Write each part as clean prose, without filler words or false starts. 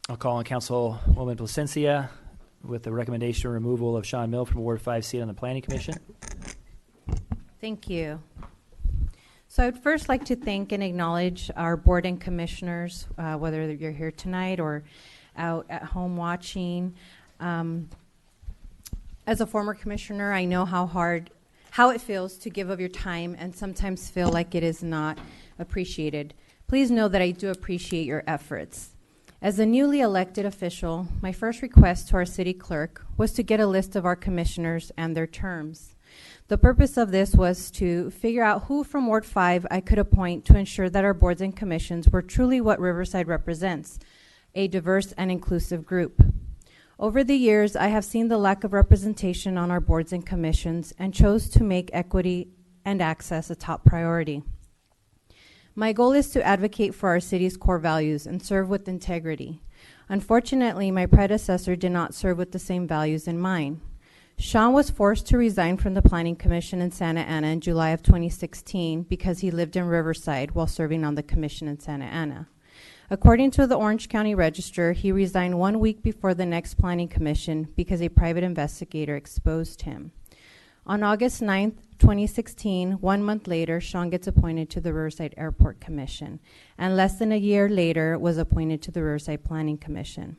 I'll call on Councilwoman Plascencia with the recommendation of removal of Sean Mill from Ward 5 seat on the Planning Commission. Thank you. So I'd first like to thank and acknowledge our board and commissioners, whether you're here tonight or out at home watching. As a former commissioner, I know how it feels to give of your time and sometimes feel like it is not appreciated. Please know that I do appreciate your efforts. As a newly elected official, my first request to our city clerk was to get a list of our commissioners and their terms. The purpose of this was to figure out who from Ward 5 I could appoint to ensure that our boards and commissions were truly what Riverside represents, a diverse and inclusive group. Over the years, I have seen the lack of representation on our boards and commissions and chose to make equity and access a top priority. My goal is to advocate for our city's core values and serve with integrity. Unfortunately, my predecessor did not serve with the same values in mind. Sean was forced to resign from the Planning Commission in Santa Ana in July of 2016 because he lived in Riverside while serving on the commission in Santa Ana. According to the Orange County Register, he resigned 1 week before the next Planning Commission because a private investigator exposed him. On August 9th, 2016, 1 month later, Sean gets appointed to the Riverside Airport Commission, and less than a year later was appointed to the Riverside Planning Commission.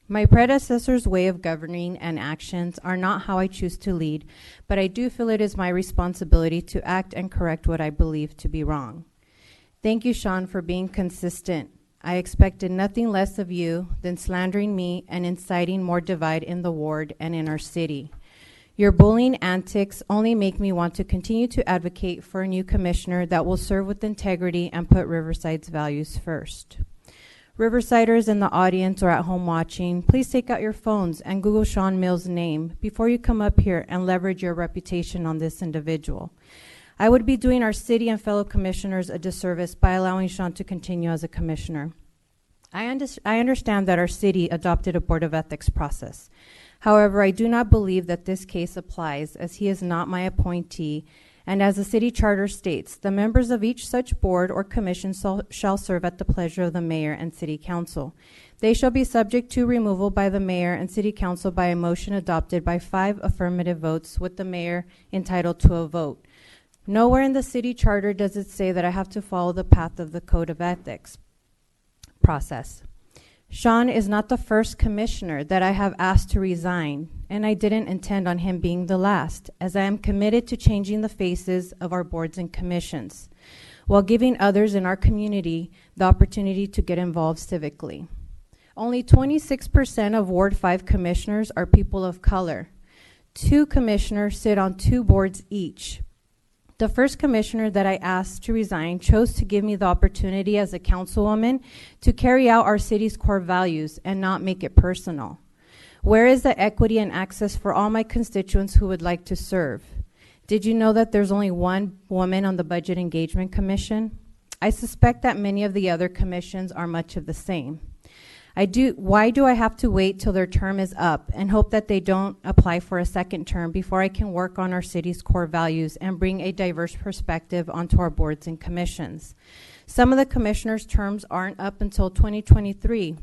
My predecessor's way of governing and actions are not how I choose to lead, but I do feel it is my responsibility to act and correct what I believe to be wrong. Thank you, Sean, for being consistent. I expected nothing less of you than slandering me and inciting more divide in the ward and in our city. Your bullying antics only make me want to continue to advocate for a new commissioner that will serve with integrity and put Riverside's values first. Riversiders in the audience or at home watching, please take out your phones and Google Sean Mill's name before you come up here and leverage your reputation on this individual. I would be doing our city and fellow commissioners a disservice by allowing Sean to continue as a commissioner. I understand that our city adopted a Board of Ethics process. However, I do not believe that this case applies, as he is not my appointee, and as the city charter states, the members of each such board or commission shall serve at the pleasure of the mayor and city council. They shall be subject to removal by the mayor and city council by a motion adopted by 5 affirmative votes, with the mayor entitled to a vote. Nowhere in the city charter does it say that I have to follow the path of the Code of Ethics process. Sean is not the first commissioner that I have asked to resign, and I didn't intend on him being the last, as I am committed to changing the faces of our boards and commissions, while giving others in our community the opportunity to get involved civically. Only 26% of Ward 5 commissioners are people of color. 2 commissioners sit on 2 boards each. The first commissioner that I asked to resign chose to give me the opportunity as a councilwoman to carry out our city's core values and not make it personal. Where is the equity and access for all my constituents who would like to serve? Did you know that there's only 1 woman on the Budget Engagement Commission? I suspect that many of the other commissions are much of the same. Why do I have to wait till their term is up and hope that they don't apply for a second term before I can work on our city's core values and bring a diverse perspective onto our boards and commissions? Some of the commissioners' terms aren't up until 2023,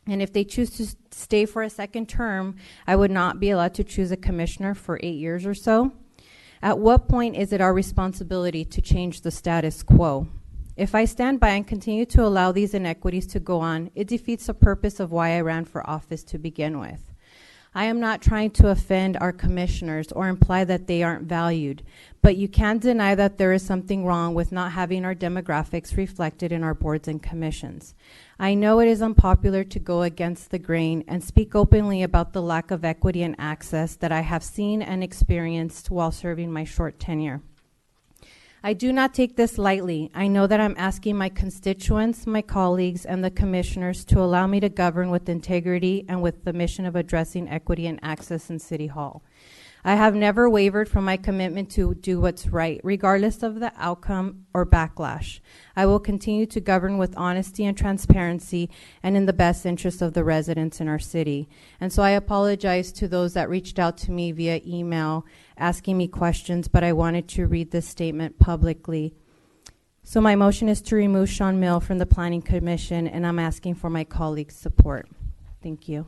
and if they choose to stay for a second term, I would not be allowed to choose a commissioner for 8 years or so. At what point is it our responsibility to change the status quo? If I stand by and continue to allow these inequities to go on, it defeats the purpose of why I ran for office to begin with. I am not trying to offend our commissioners or imply that they aren't valued, but you can't deny that there is something wrong with not having our demographics reflected in our boards and commissions. I know it is unpopular to go against the grain and speak openly about the lack of equity and access that I have seen and experienced while serving my short tenure. I do not take this lightly. I know that I'm asking my constituents, my colleagues, and the commissioners to allow me to govern with integrity and with the mission of addressing equity and access in City Hall. I have never wavered from my commitment to do what's right, regardless of the outcome or backlash. I will continue to govern with honesty and transparency and in the best interest of the residents in our city. And so I apologize to those that reached out to me via email asking me questions, but I wanted to read this statement publicly. So my motion is to remove Sean Mill from the Planning Commission, and I'm asking for my colleagues' support. Thank you.